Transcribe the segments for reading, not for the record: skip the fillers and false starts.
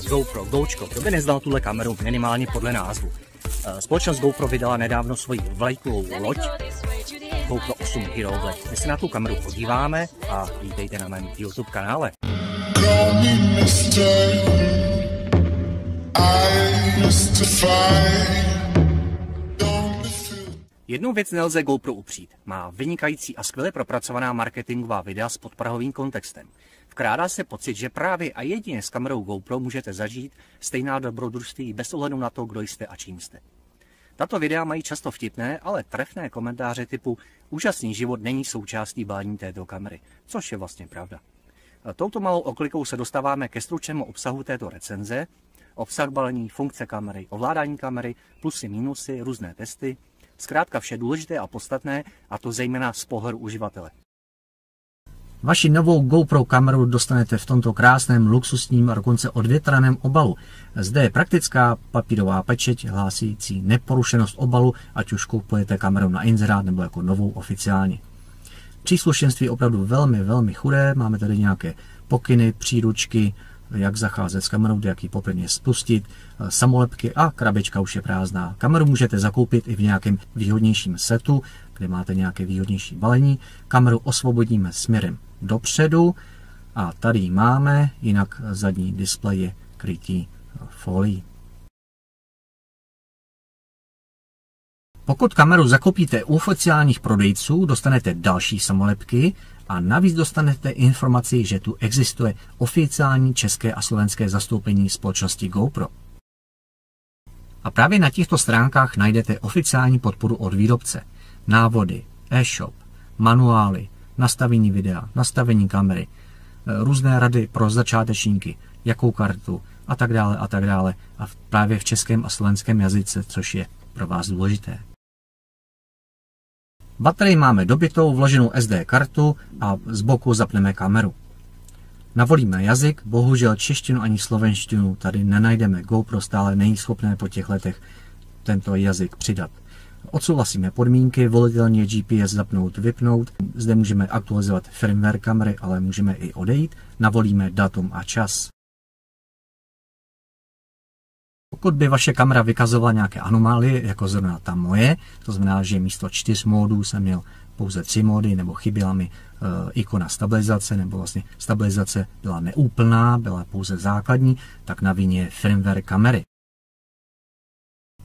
GoPro, Gočko, kdo by neznal tuhle kameru minimálně podle názvu. Společnost GoPro vydala nedávno svoji vlajkovou loď GoPro 8 Hero Black. My se na tu kameru podíváme a vítejte na mém YouTube kanále. Jednu věc nelze GoPro upřít. Má vynikající a skvěle propracovaná marketingová videa s podprahovým kontextem. Vkrádá se pocit, že právě a jedině s kamerou GoPro můžete zažít stejná dobrodružství bez ohledu na to, kdo jste a čím jste. Tato videa mají často vtipné, ale trefné komentáře typu úžasný život není součástí bání této kamery, což je vlastně pravda. Touto malou oklikou se dostáváme ke stručnému obsahu této recenze. Obsah balení, funkce kamery, ovládání kamery, plusy, minusy, různé testy. Zkrátka vše důležité a podstatné, a to zejména z pohledu uživatele. Vaši novou GoPro kameru dostanete v tomto krásném, luxusním a dokonce odvětraném obalu. Zde je praktická papírová pečeť hlásící neporušenost obalu, ať už kupujete kameru na inzerát nebo jako novou oficiálně. Příslušenství je opravdu velmi chudé, máme tady nějaké pokyny, příručky, jak zacházet s kamerou, jak ji poprvé spustit, samolepky a krabička už je prázdná. Kameru můžete zakoupit i v nějakém výhodnějším setu, kde máte nějaké výhodnější balení. Kameru osvobodíme směrem dopředu a tady ji máme, jinak zadní displej je krytý folií. Pokud kameru zakoupíte u oficiálních prodejců, dostanete další samolepky a navíc dostanete informaci, že tu existuje oficiální české a slovenské zastoupení společnosti GoPro. A právě na těchto stránkách najdete oficiální podporu od výrobce, návody, e-shop, manuály, nastavení videa, nastavení kamery, různé rady pro začátečníky, jakou kartu a tak dále a právě v českém a slovenském jazyce, což je pro vás důležité. Baterii máme dobitou, vloženou SD kartu a z boku zapneme kameru. Navolíme jazyk, bohužel češtinu ani slovenštinu tady nenajdeme. GoPro stále není schopné po těch letech tento jazyk přidat. Odsouhlasíme podmínky, volitelně GPS zapnout, vypnout. Zde můžeme aktualizovat firmware kamery, ale můžeme i odejít. Navolíme datum a čas. Pokud by vaše kamera vykazovala nějaké anomálie, jako zrovna ta moje, to znamená, že místo 4 módů jsem měl pouze 3 módy, nebo chyběla mi ikona stabilizace, nebo vlastně stabilizace byla neúplná, byla pouze základní, tak na vině je firmware kamery.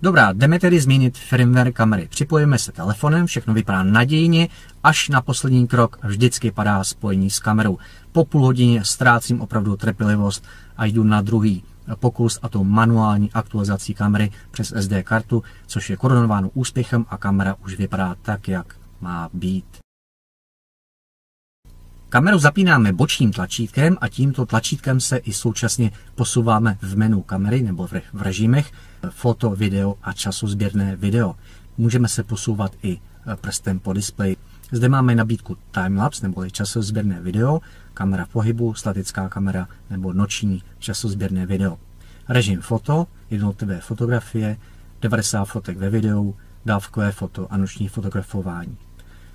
Dobrá, jdeme tedy změnit firmware kamery. Připojíme se telefonem, všechno vypadá nadějně, až na poslední krok vždycky padá spojení s kamerou. Po půl hodině ztrácím opravdu trpělivost a jdu na druhý pokus, a to manuální aktualizací kamery přes SD kartu, což je korunováno úspěchem a kamera už vypadá tak, jak má být. Kameru zapínáme bočním tlačítkem a tímto tlačítkem se i současně posouváme v menu kamery nebo v režimech foto, video a časozběrné video. Můžeme se posouvat i prstem po displeji. Zde máme nabídku timelapse nebo časozběrné video, kamera v pohybu, statická kamera nebo noční časozběrné video. Režim foto, jednotlivé fotografie, 90 fotek ve videu, dávkové foto a noční fotografování.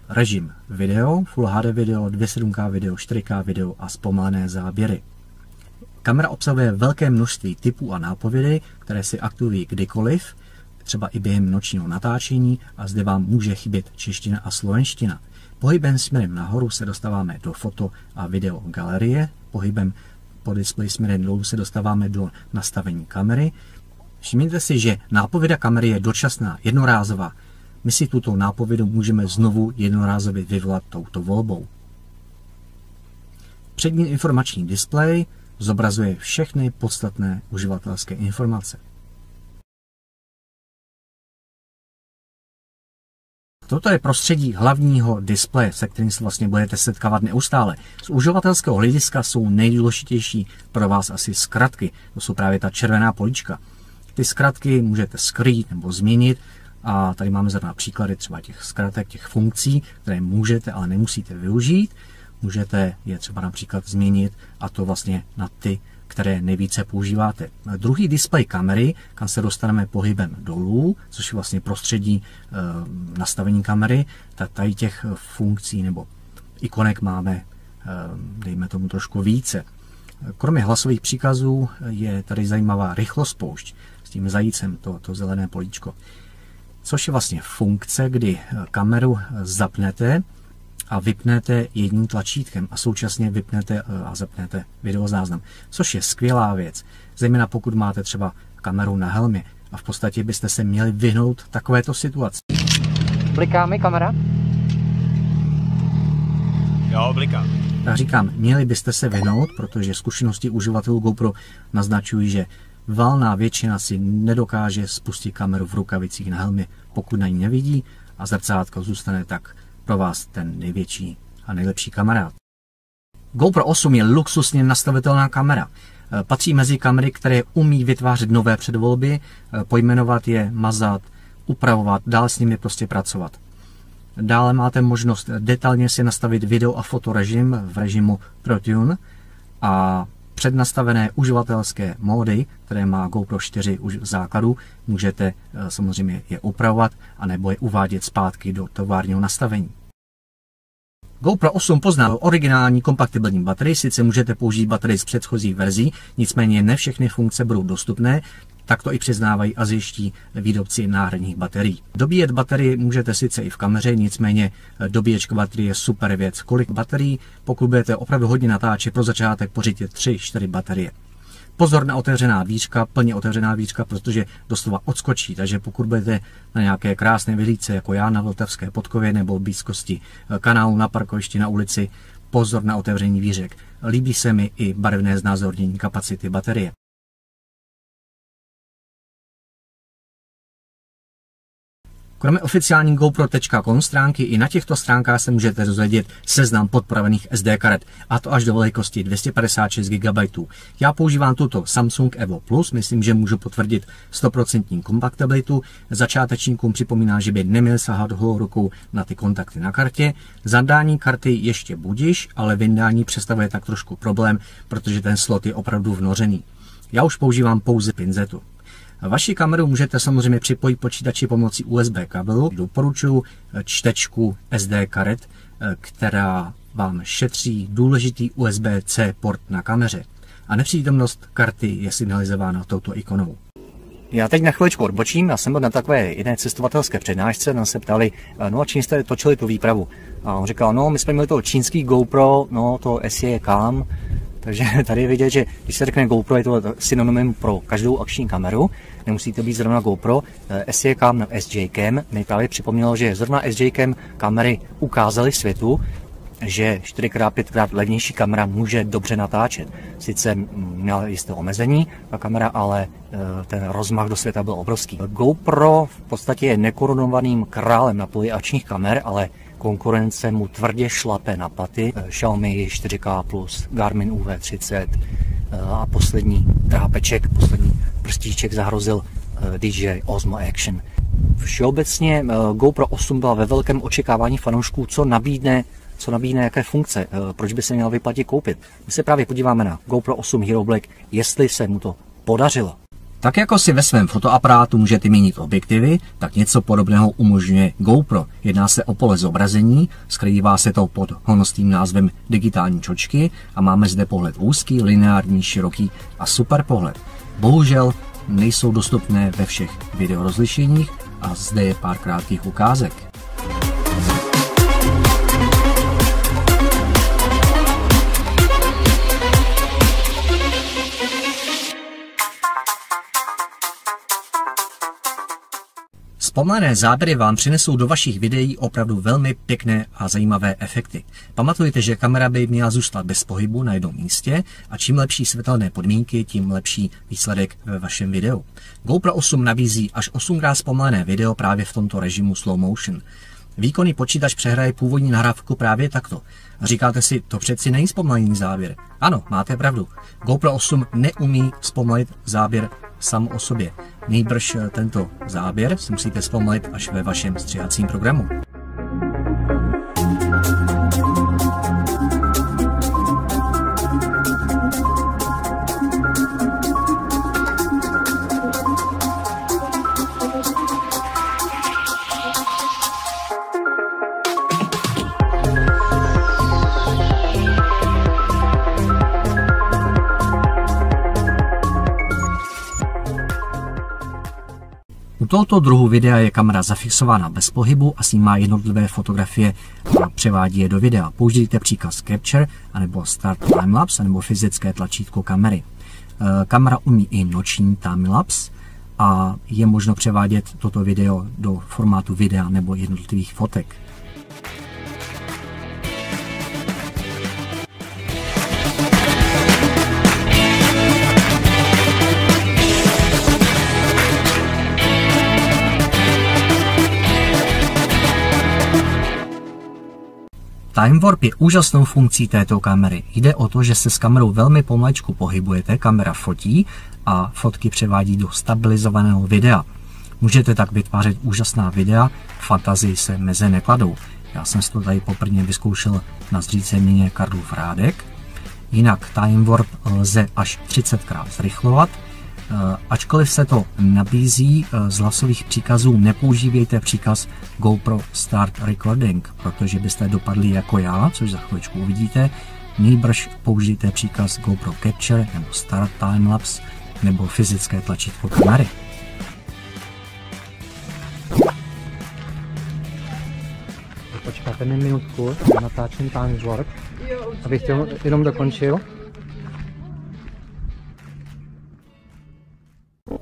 Režim video, Full HD video, 2.7K video, 4K video a zpomalené záběry. Kamera obsahuje velké množství typů a nápovědy, které si aktivují kdykoliv, třeba i během nočního natáčení, a zde vám může chybět čeština a slovenština. Pohybem směrem nahoru se dostáváme do foto a video galerie, pohybem po displeji směrem dolů se dostáváme do nastavení kamery. Všimněte si, že nápověda kamery je dočasná, jednorázová. My si tuto nápovědu můžeme znovu jednorázově vyvolat touto volbou. Přední informační displej zobrazuje všechny podstatné uživatelské informace. Toto je prostředí hlavního displeje, se kterým se vlastně budete setkávat neustále. Z uživatelského hlediska jsou nejdůležitější pro vás asi zkratky. To jsou právě ta červená políčka. Ty zkratky můžete skrýt nebo změnit. A tady máme zrovna příklady třeba těch zkratek, těch funkcí, které můžete, ale nemusíte využít. Můžete je třeba například změnit, a to vlastně na ty, které nejvíce používáte. Druhý displej kamery, kam se dostaneme pohybem dolů, což je vlastně prostředí nastavení kamery, tak tady těch funkcí nebo ikonek máme, dejme tomu trošku více. Kromě hlasových příkazů je tady zajímavá rychlospoušť s tím zajícem, to zelené políčko, což je vlastně funkce, kdy kameru zapnete a vypnete jedním tlačítkem a současně vypnete a zapnete videozáznam, což je skvělá věc, zejména pokud máte třeba kameru na helmě a v podstatě byste se měli vyhnout takovéto situaci. Bliká mi kamera? Jo, bliká. Tak říkám, měli byste se vyhnout, protože zkušenosti uživatelů GoPro naznačují, že valná většina si nedokáže spustit kameru v rukavicích na helmě, pokud na ní nevidí a zrcátko zůstane tak pro vás ten největší a nejlepší kamarád. GoPro 8 je luxusně nastavitelná kamera. Patří mezi kamery, které umí vytvářet nové předvolby, pojmenovat je, mazat, upravovat, dál s nimi prostě pracovat. Dále máte možnost detailně si nastavit video a fotorežim v režimu ProTune a přednastavené uživatelské módy, které má GoPro 4 už v základu, můžete samozřejmě je upravovat anebo je uvádět zpátky do továrního nastavení. GoPro 8 pozná originální kompatibilní baterii, sice můžete použít baterii z předchozích verzí, nicméně ne všechny funkce budou dostupné, tak to i přiznávají asijští výrobci náhradních baterií. Dobíjet baterii můžete sice i v kameře, nicméně dobíječka baterie je super věc. Kolik baterií, pokud budete opravdu hodně natáčet, pro začátek pořiďte 3-4 baterie. Pozor na otevřená dvířka, plně otevřená dvířka, protože doslova odskočí, takže pokud budete na nějaké krásné vyhlídce, jako já na Vltavské Podkově nebo v blízkosti kanálu na parkovišti na ulici, pozor na otevření dvířek. Líbí se mi i barevné znázornění kapacity baterie. Kromě oficiální GoPro.com stránky i na těchto stránkách se můžete dozvědět seznam podpravených SD karet, a to až do velikosti 256 GB. Já používám tuto Samsung Evo Plus, myslím, že můžu potvrdit 100% kompatibilitu. Začátečníkům připomíná, že by neměl sahat holou rukou na ty kontakty na kartě. Zadání karty ještě budiš, ale vyndání představuje tak trošku problém, protože ten slot je opravdu vnořený. Já už používám pouze pinzetu. Vaši kameru můžete samozřejmě připojit počítači pomocí USB kabelu. Doporučuji čtečku SD karet, která vám šetří důležitý USB-C port na kameře. A nepřítomnost karty je signalizována touto ikonou. Já teď na chviličku odbočím, já jsem byl na takové jiné cestovatelské přednášce, nám se ptali, no a čím jste točili tu výpravu? A on říkal, no my jsme měli to čínský GoPro, no to SE Cam. Takže tady je vidět, že když se řekne GoPro, je to synonymem pro každou akční kameru. Nemusí to být zrovna GoPro. SE Cam nebo SJ Cam mi právě připomnělo, že zrovna SJ Cam kamery ukázaly světu, že 4x5x levnější kamera může dobře natáčet. Sice měla jisté omezení ta kamera, ale ten rozmach do světa byl obrovský. GoPro v podstatě je nekorunovaným králem na poli akčních kamer, ale konkurence mu tvrdě šlape na paty. Xiaomi 4K+, Garmin UV30 a poslední drápeček, poslední prstíček zahrozil DJI Osmo Action. Všeobecně GoPro 8 byla ve velkém očekávání fanoušků, co nabídne, jaké funkce, proč by se měl vyplatit koupit. My se právě podíváme na GoPro 8 Hero Black, jestli se mu to podařilo. Tak jako si ve svém fotoaparátu můžete měnit objektivy, tak něco podobného umožňuje GoPro. Jedná se o pole zobrazení, skrývá se to pod honosným názvem digitální čočky a máme zde pohled úzký, lineární, široký a super pohled. Bohužel nejsou dostupné ve všech videorozlišeních a zde je pár krátkých ukázek. Zpomalené záběry vám přinesou do vašich videí opravdu velmi pěkné a zajímavé efekty. Pamatujte, že kamera by měla zůstat bez pohybu na jednom místě a čím lepší světelné podmínky, tím lepší výsledek ve vašem videu. GoPro 8 nabízí až 8x zpomalené video právě v tomto režimu slow motion. Výkonný počítač přehraje původní nahrávku právě takto. A říkáte si, to přeci není zpomalený záběr. Ano, máte pravdu. GoPro 8 neumí zpomalit záběr sam o sobě. Nejbrž tento záběr si musíte zpomalit až ve vašem stříhacím programu. tohoto druhu videa je kamera zafixována bez pohybu a snímá jednotlivé fotografie a převádí je do videa. Použijte příkaz Capture, anebo Start Timelapse, anebo fyzické tlačítko kamery. Kamera umí i noční timelapse a je možno převádět toto video do formátu videa nebo jednotlivých fotek. Time Warp je úžasnou funkcí této kamery. Jde o to, že se s kamerou velmi pomaličku pohybujete, kamera fotí a fotky převádí do stabilizovaného videa. Můžete tak vytvářet úžasná videa, fantazii se meze nekladou. Já jsem si to tady poprvé vyzkoušel na zříceniny Karlův Rádek. Jinak Time Warp lze až 30krát zrychlovat. Ačkoliv se to nabízí z hlasových příkazů, nepoužívejte příkaz GoPro Start Recording, protože byste dopadli jako já, což za chviličku uvidíte. Nýbrž použijte příkaz GoPro Capture nebo Start Timelapse nebo fyzické tlačítko kamery. Počkáte mi minutku na natáčení Time Warp, abych to jenom dokončil.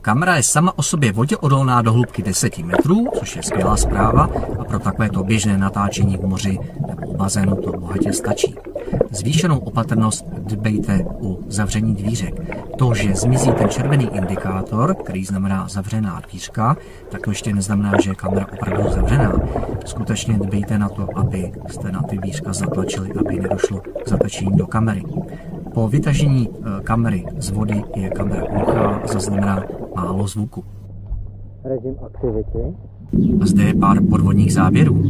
Kamera je sama o sobě vodě odolná do hloubky 10 metrů, což je skvělá zpráva a pro takovéto běžné natáčení v moři nebo u bazénu to bohatě stačí. Zvýšenou opatrnost dbejte u zavření dvířek. To, že zmizí ten červený indikátor, který znamená zavřená dvířka, tak to ještě neznamená, že je kamera opravdu zavřená. Skutečně dbejte na to, abyste na ty dvířka zatlačili, aby nedošlo k zatačení do kamery. Po vytažení kamery z vody je kamera hluchá, zaznamená málo zvuku. Režim aktivity. A zde je pár podvodních záběrů.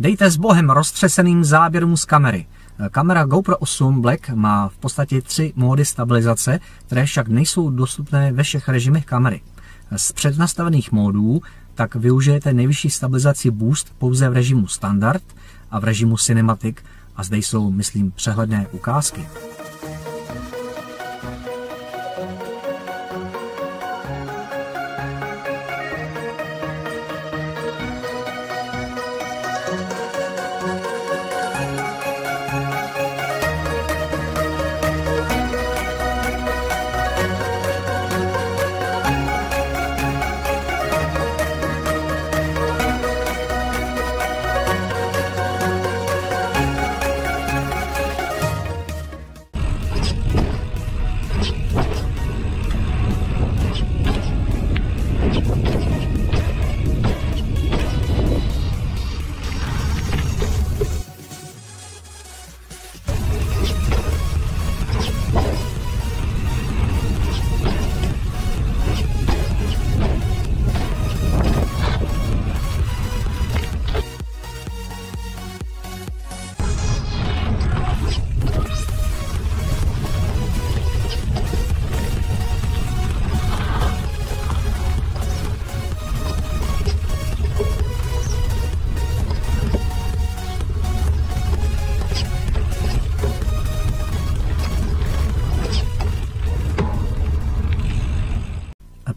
Dejte s bohem roztřeseným záběrům z kamery. Kamera GoPro 8 Black má v podstatě 3 módy stabilizace, které však nejsou dostupné ve všech režimech kamery. Z přednastavených módů tak využijete nejvyšší stabilizaci Boost pouze v režimu Standard a v režimu Cinematic a zde jsou, myslím, přehledné ukázky.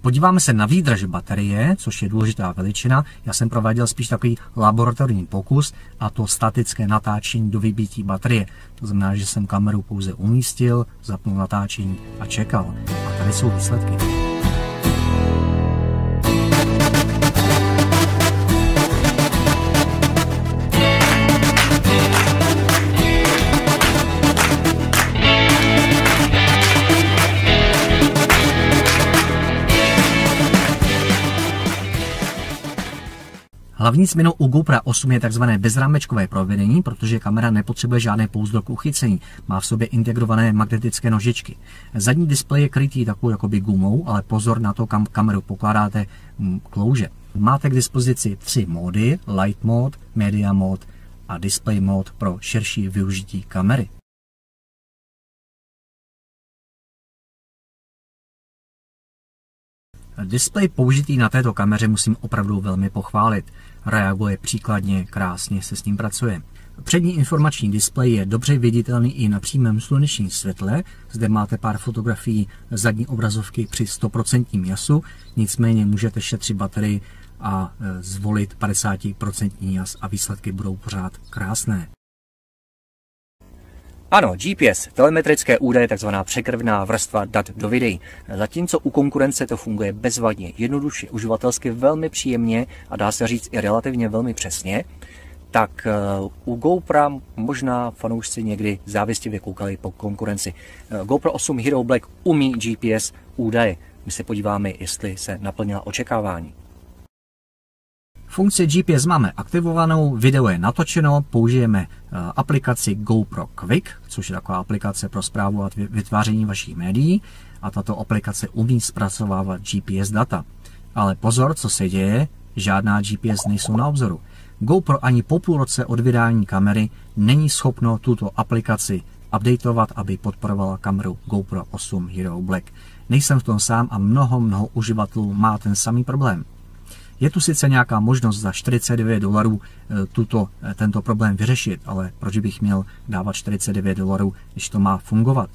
Podíváme se na výdrž baterie, což je důležitá veličina. Já jsem prováděl spíš takový laboratorní pokus, a to statické natáčení do vybití baterie. To znamená, že jsem kameru pouze umístil, zapnul natáčení a čekal. A tady jsou výsledky. Hlavní změnou u GoPro 8 je tzv. Bezrámečkové provedení, protože kamera nepotřebuje žádné pouzdro k uchycení. Má v sobě integrované magnetické nožičky. Zadní displej je krytý takovou jakoby gumou, ale pozor na to, kam kameru pokládáte klouže. Máte k dispozici 3 módy: Light Mode, Media Mode a Display Mode pro širší využití kamery. Displej použitý na této kameře musím opravdu velmi pochválit. Reaguje příkladně, krásně se s ním pracuje. Přední informační displej je dobře viditelný i na přímém slunečním světle. Zde máte pár fotografií zadní obrazovky při 100% jasu, nicméně můžete šetřit baterii a zvolit 50% jas a výsledky budou pořád krásné. Ano, GPS, telemetrické údaje, takzvaná překrvná vrstva dat do videí. Zatímco u konkurence to funguje bezvadně, jednoduše, uživatelsky velmi příjemně a dá se říct i relativně velmi přesně, tak u GoPro možná fanoušci někdy závistivě koukali po konkurenci. GoPro 8 Hero Black umí GPS údaje. My se podíváme, jestli se naplnila očekávání. Funkci GPS máme aktivovanou, video je natočeno, použijeme aplikaci GoPro Quick, což je taková aplikace pro správu a vytváření vašich médií, a tato aplikace umí zpracovávat GPS data. Ale pozor, co se děje, žádná GPS nejsou na obzoru. GoPro ani po půl roce od vydání kamery není schopno tuto aplikaci updateovat, aby podporovala kameru GoPro 8 Hero Black. Nejsem v tom sám a mnoho uživatelů má ten samý problém. Je tu sice nějaká možnost za $49 tento problém vyřešit, ale proč bych měl dávat $49, když to má fungovat?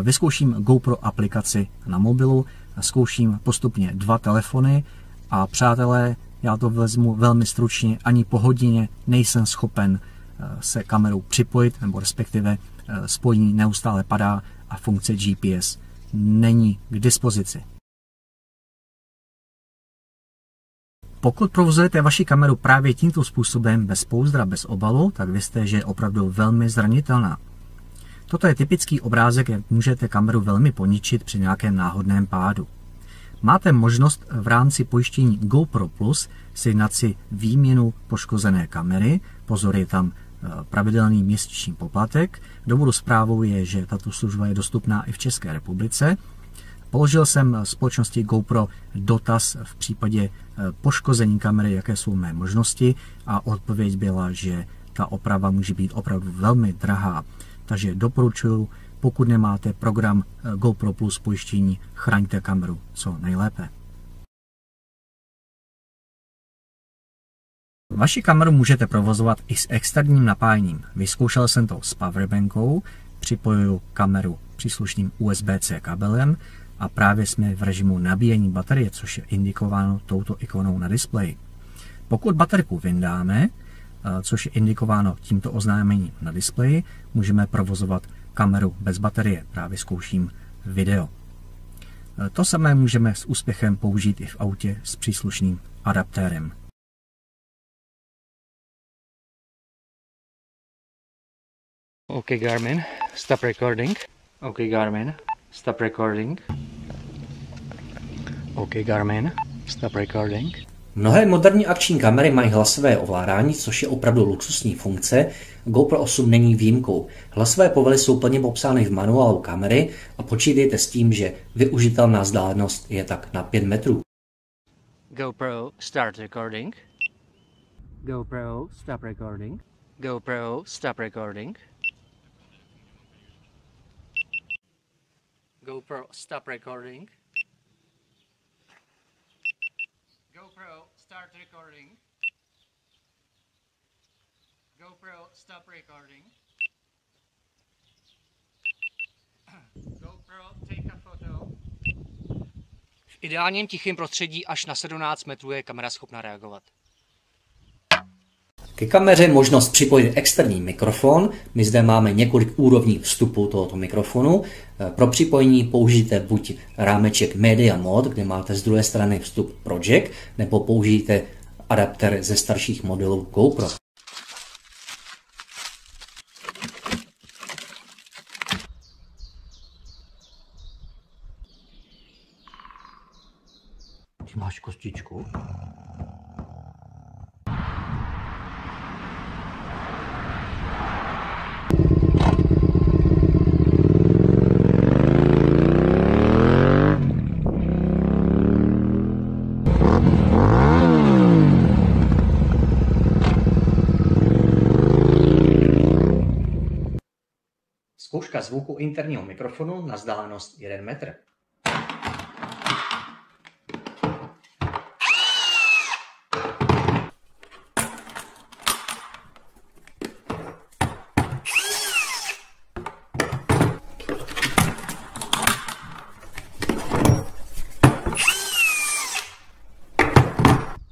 Vyzkouším GoPro aplikaci na mobilu, zkouším postupně 2 telefony a přátelé, já to vezmu velmi stručně, ani po hodině nejsem schopen se kamerou připojit, nebo respektive spojení neustále padá a funkce GPS není k dispozici. Pokud provozujete vaši kameru právě tímto způsobem, bez pouzdra, bez obalu, tak vězte, že je opravdu velmi zranitelná. Toto je typický obrázek, jak můžete kameru velmi poničit při nějakém náhodném pádu. Máte možnost v rámci pojištění GoPro Plus sjednat si výměnu poškozené kamery. Pozor, je tam pravidelný měsíční poplatek. Důvodů zprávou je, že tato služba je dostupná i v České republice. Položil jsem společnosti GoPro dotaz v případě poškození kamery, jaké jsou mé možnosti, a odpověď byla, že ta oprava může být opravdu velmi drahá. Takže doporučuji, pokud nemáte program GoPro Plus pojištění, chraňte kameru co nejlépe. Vaši kameru můžete provozovat i s externím napájením. Vyzkoušel jsem to s powerbankou, připojuju kameru příslušným USB-C kabelem a právě jsme v režimu nabíjení baterie, což je indikováno touto ikonou na displeji. Pokud baterku vyndáme, což je indikováno tímto oznámením na displeji, můžeme provozovat kameru bez baterie. Právě zkouším video. To samé můžeme s úspěchem použít i v autě s příslušným adaptérem. Okay, Garmin, stop recording. Okay, Garmin, stop recording. Okay, Garmin, stop recording. Mnohé moderní akční kamery mají hlasové ovládání, což je opravdu luxusní funkce. GoPro 8 není výjimkou. Hlasové povely jsou plně popsány v manuálu kamery a počítejte s tím, že využitelná vzdálenost je tak na 5 metrů. GoPro, start recording. GoPro, stop recording. GoPro, stop recording. GoPro, stop recording. GoPro, start recording. GoPro, stop recording. GoPro, take a photo. V ideálním tichém prostředí až na 17 metrů je kamera schopna reagovat. Ke kameře možnost připojit externí mikrofon. My zde máme několik úrovní vstupu tohoto mikrofonu. Pro připojení použijte buď rámeček Media Mode, kde máte z druhé strany vstup pro jack, nebo použijte adapter ze starších modelů GoPro. Ty máš kostičku? složka zvuku interního mikrofonu na vzdálenost 1 metr.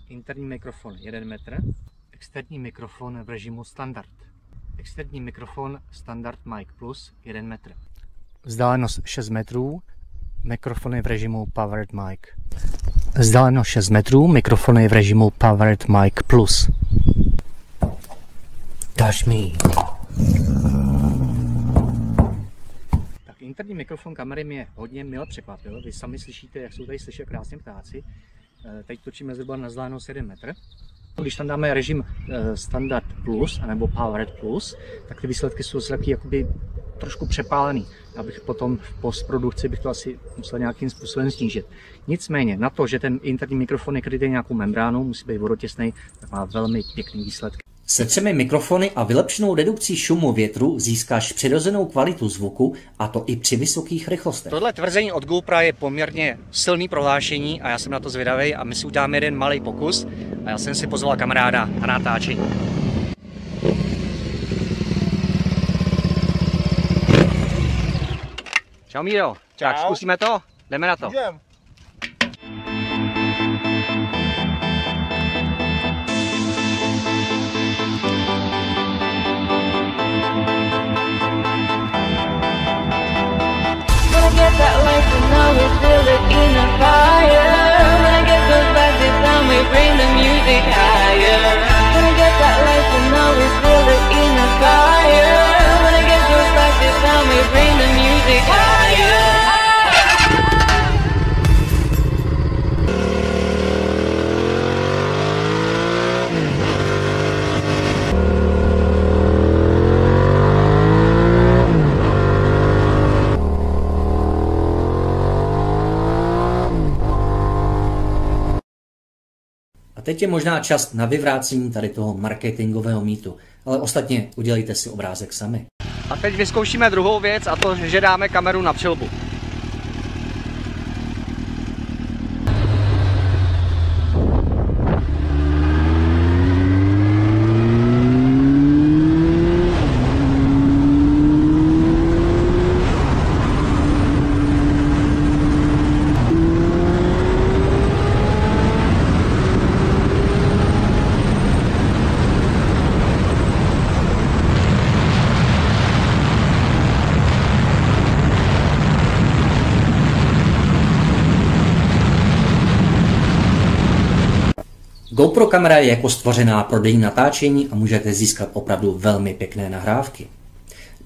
Interní mikrofon 1 metr, externí mikrofon v režimu standard. Externí mikrofon Standard Mic Plus 1 metr. Vzdálenost 6 metrů, mikrofony v režimu Powered Mic. Vzdálenost 6 metrů, mikrofony v režimu Powered Mic Plus. Touch me. Tak interní mikrofon kamery mě hodně mile překvapil. Vy sami slyšíte, jak jsou tady slyšet krásně ptáci. Teď točíme zhruba na vzdálenost 1 metr. Když tam dáme režim Standard Plus anebo Powered Plus, tak ty výsledky jsou taky jakoby trošku přepálený. Abych potom v postprodukci bych to asi musel nějakým způsobem snížit. Nicméně na to, že ten interní mikrofon je krytý nějakou membránou, musí být vodotěsný, tak má velmi pěkný výsledky. Se 3 mikrofony a vylepšenou redukcí šumu větru získáš přirozenou kvalitu zvuku, a to i při vysokých rychlostech. Tohle tvrzení od GoPro je poměrně silný prohlášení a já jsem na to zvědavý a my si uděláme jeden malý pokus a já jsem si pozval kamaráda na natáčení. Čau Míro, tak zkusíme to? Jdeme na to. Jdem. Get that life and now we feel it in a fire. When I get those vibes, it's time we bring the music higher. When I get that life and now we feel it in a fire. When I get those vibes, it's time we bring the music higher. A teď je možná čas na vyvrácení tady toho marketingového mýtu, ale ostatně udělejte si obrázek sami. A teď vyzkoušíme druhou věc, a to, že dáme kameru na přilbu. GoPro kamera je jako stvořená pro denní natáčení a můžete získat opravdu velmi pěkné nahrávky.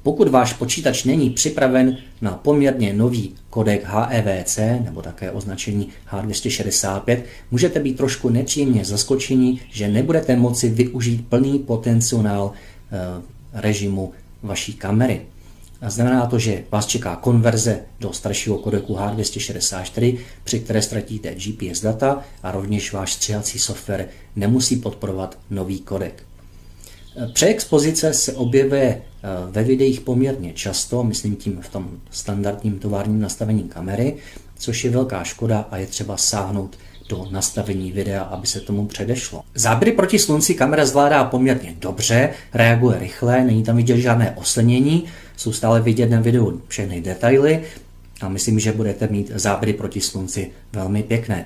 Pokud váš počítač není připraven na poměrně nový kodek HEVC nebo také označení H265, můžete být trošku nepříjemně zaskočeni, že nebudete moci využít plný potenciál režimu vaší kamery. A znamená to, že vás čeká konverze do staršího kodeku H264, při které ztratíte GPS data a rovněž váš stříhací software nemusí podporovat nový kodek. Přeexpozice se objevuje ve videích poměrně často, myslím tím v tom standardním továrním nastavení kamery, což je velká škoda a je třeba sáhnout do nastavení videa, aby se tomu předešlo. Záběry proti slunci kamera zvládá poměrně dobře, reaguje rychle, není tam vidět žádné oslnění, jsou stále vidět na videu všechny detaily a myslím, že budete mít záběry proti slunci velmi pěkné.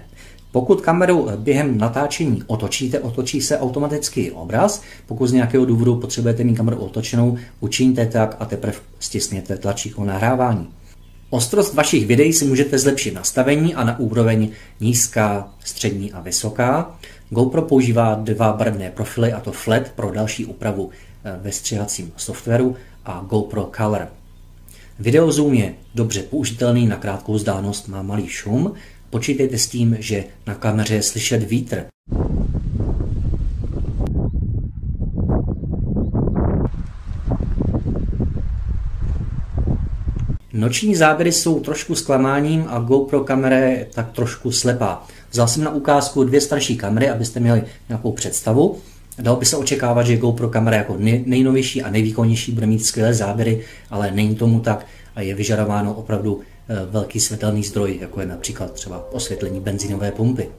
Pokud kameru během natáčení otočíte, otočí se automaticky obraz. Pokud z nějakého důvodu potřebujete mít kameru otočenou, učiňte tak a teprve stisněte tlačítko nahrávání. Ostrost vašich videí si můžete zlepšit nastavení a na úroveň nízká, střední a vysoká. GoPro používá 2 barevné profily, a to flat pro další úpravu ve stříhacím softwaru a GoPro Color. Video zoom je dobře použitelný, na krátkou vzdálenost má malý šum. Počítejte s tím, že na kameře je slyšet vítr. Noční záběry jsou trošku zklamáním a GoPro kamera je tak trošku slepá. Vzal jsem na ukázku 2 starší kamery, abyste měli nějakou představu. Dalo by se očekávat, že GoPro kamera jako nejnovější a nejvýkonnější bude mít skvělé záběry, ale není tomu tak a je vyžadováno opravdu velký světelný zdroj, jako je například třeba osvětlení benzínové pumpy.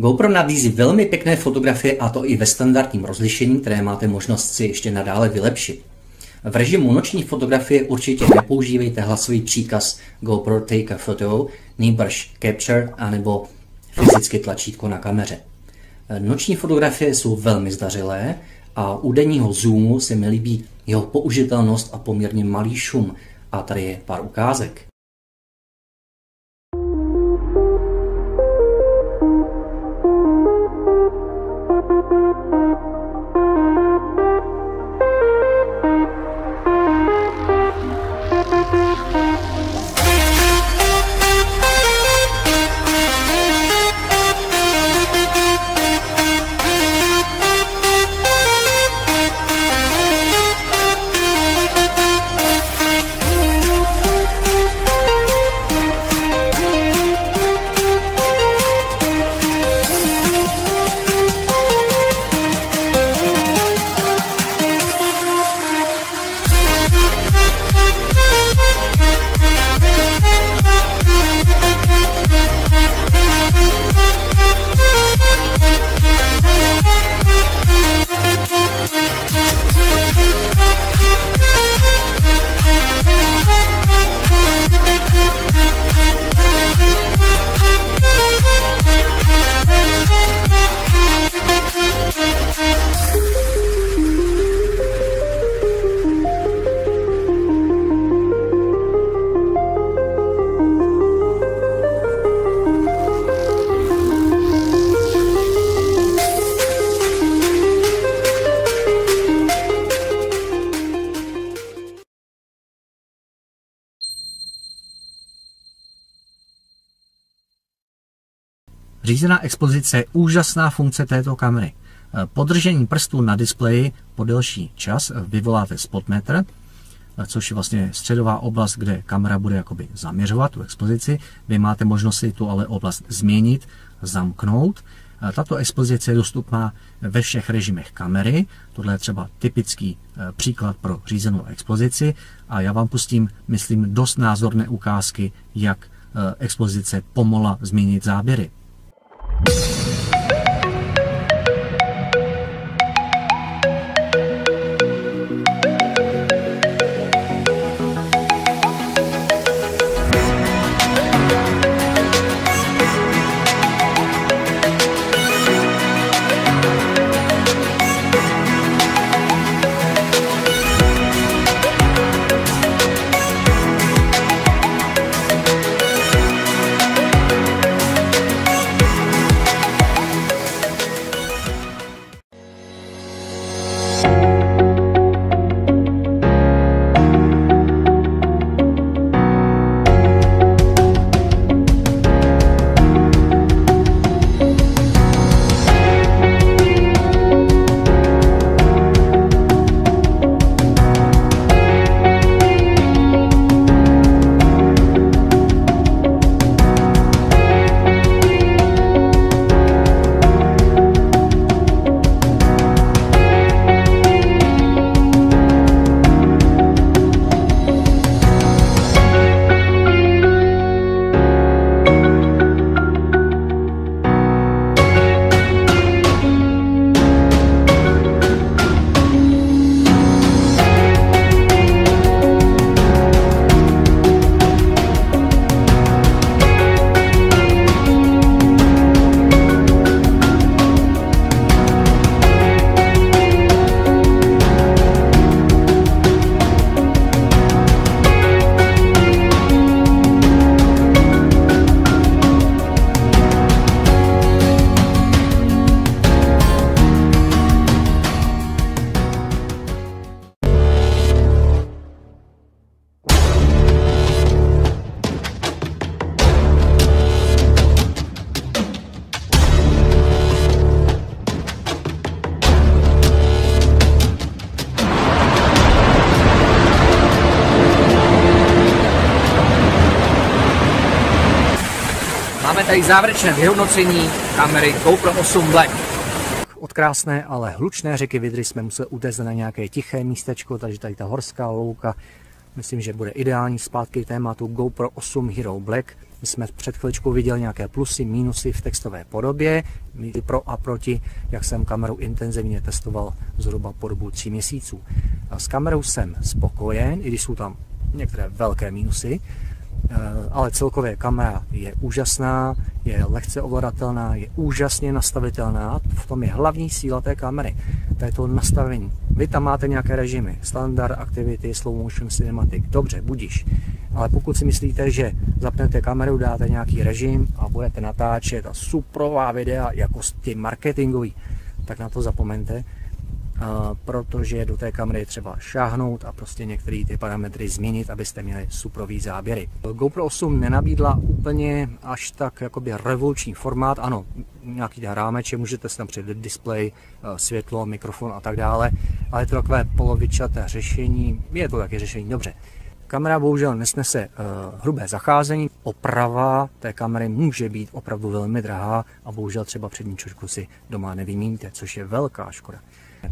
GoPro nabízí velmi pěkné fotografie, a to i ve standardním rozlišení, které máte možnost si ještě nadále vylepšit. V režimu noční fotografie určitě nepoužívejte hlasový příkaz GoPro Take a Photo, nýbrž Capture anebo fyzicky tlačítko na kameře. Noční fotografie jsou velmi zdařilé a u denního zoomu se mi líbí jeho použitelnost a poměrně malý šum. A tady je pár ukázek. Řízená expozice je úžasná funkce této kamery. Podržení prstů na displeji po delší čas vyvoláte spotmetr, což je vlastně středová oblast, kde kamera bude jakoby zaměřovat tu expozici. Vy máte možnost si tu ale oblast změnit, zamknout. Tato expozice je dostupná ve všech režimech kamery. Tohle je třeba typický příklad pro řízenou expozici a já vám pustím, myslím, dost názorné ukázky, jak expozice pomohla změnit záběry. Tady závěrečné vyhodnocení kamery GoPro 8 Black. Od krásné, ale hlučné řeky Vydry jsme museli utéct na nějaké tiché místečko, takže tady ta horská louka, myslím, že bude ideální zpátky k tématu GoPro 8 Hero Black. My jsme před chviličkou viděli nějaké plusy, mínusy v textové podobě, pro a proti, jak jsem kameru intenzivně testoval zhruba po dobu 3 měsíců. S kamerou jsem spokojen, i když jsou tam některé velké mínusy, ale celkově kamera je úžasná, je lehce ovladatelná, je úžasně nastavitelná. V tom je hlavní síla té kamery. To je to nastavení. Vy tam máte nějaké režimy, standard, activity, slow motion, cinematic, dobře, budiš. Ale pokud si myslíte, že zapnete kameru, dáte nějaký režim a budete natáčet a suprová videa jako ty marketingový, tak na to zapomeňte, protože do té kamery je třeba šáhnout a prostě některé ty parametry změnit, abyste měli suprový záběry. GoPro 8 nenabídla úplně až tak jakoby revoluční formát, ano, nějaký rámeč, můžete si tam přidat displej, světlo, mikrofon a tak dále, ale je to takové polovičaté řešení, je to taky řešení, dobře. Kamera bohužel nesnese hrubé zacházení, oprava té kamery může být opravdu velmi drahá a bohužel třeba přední čočku si doma nevyměníte, což je velká škoda.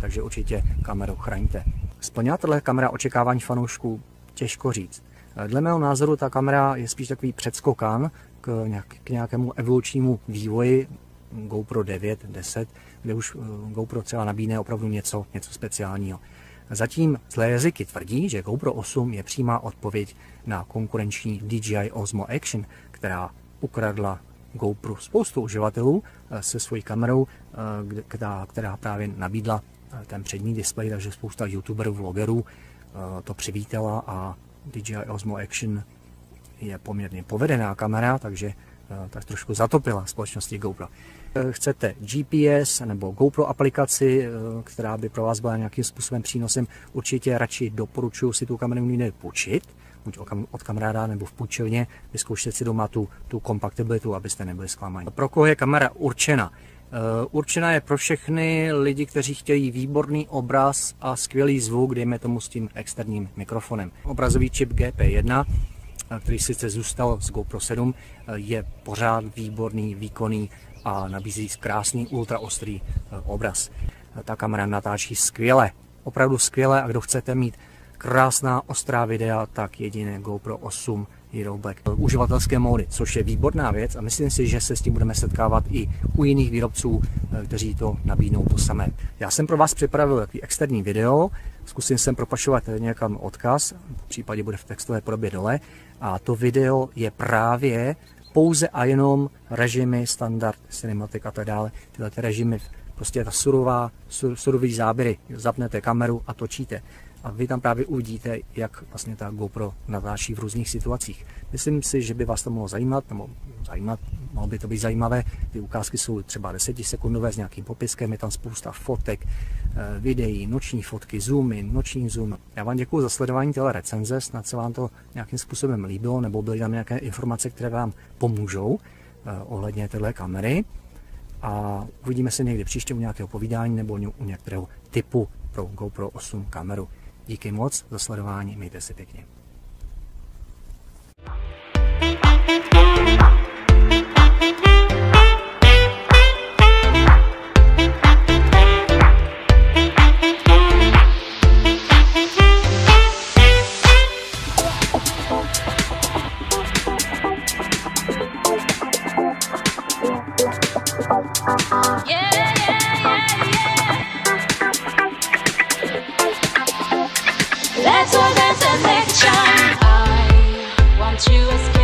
Takže určitě kameru chraňte. Splňá tato kamera očekávání fanoušků? Těžko říct. Dle mého názoru ta kamera je spíš takový předskokan k nějakému evolučnímu vývoji GoPro 9, 10, kde už GoPro třeba nabídne opravdu něco speciálního. Zatím zlé jazyky tvrdí, že GoPro 8 je přímá odpověď na konkurenční DJI Osmo Action, která ukradla GoPro spoustu uživatelů se svojí kamerou, která právě nabídla ten přední displej, takže spousta youtuberů, vlogerů to přivítala a DJI Osmo Action je poměrně povedená kamera, takže tak trošku zatopila společnosti GoPro. Chcete GPS nebo GoPro aplikaci, která by pro vás byla nějakým způsobem přínosem, určitě radši doporučuji si tu kameru někde půjčit, buď od kamaráda nebo v půjčovně, vyzkoušet si doma tu kompatibilitu, abyste nebyli zklamaní. Pro koho je kamera určena? Určena je pro všechny lidi, kteří chtějí výborný obraz a skvělý zvuk, dejme tomu s tím externím mikrofonem. Obrazový čip GP1, který sice zůstal z GoPro 7, je pořád výborný, výkonný a nabízí krásný ultraostrý obraz. Ta kamera natáčí skvěle, opravdu skvěle, a kdo chcete mít krásná ostrá videa, tak jediné GoPro 8 Hero Black. Uživatelské módy, což je výborná věc a myslím si, že se s tím budeme setkávat i u jiných výrobců, kteří to nabídnou to samé. Já jsem pro vás připravil takový externí video, zkusím sem propašovat někam odkaz, v případě bude v textové podobě dole, a to video je právě pouze a jenom režimy, standard, cinematic a tak dále. Tyhle ty režimy, prostě ta surový záběry, zapnete kameru a točíte. A vy tam právě uvidíte, jak vlastně ta GoPro natáčí v různých situacích. Myslím si, že by vás to mohlo zajímat, mohlo by to být zajímavé. Ty ukázky jsou třeba 10sekundové s nějakým popiskem, je tam spousta fotek, videí, noční fotky, zoomy, noční zoom. Já vám děkuji za sledování téhle recenze, snad se vám to nějakým způsobem líbilo, nebo byly tam nějaké informace, které vám pomůžou ohledně téhle kamery. A uvidíme se někdy příště u nějakého povídání nebo u některého typu pro GoPro 8 kameru. Díky moc za sledování, mějte se pěkně. Let's organize the next time. I want you as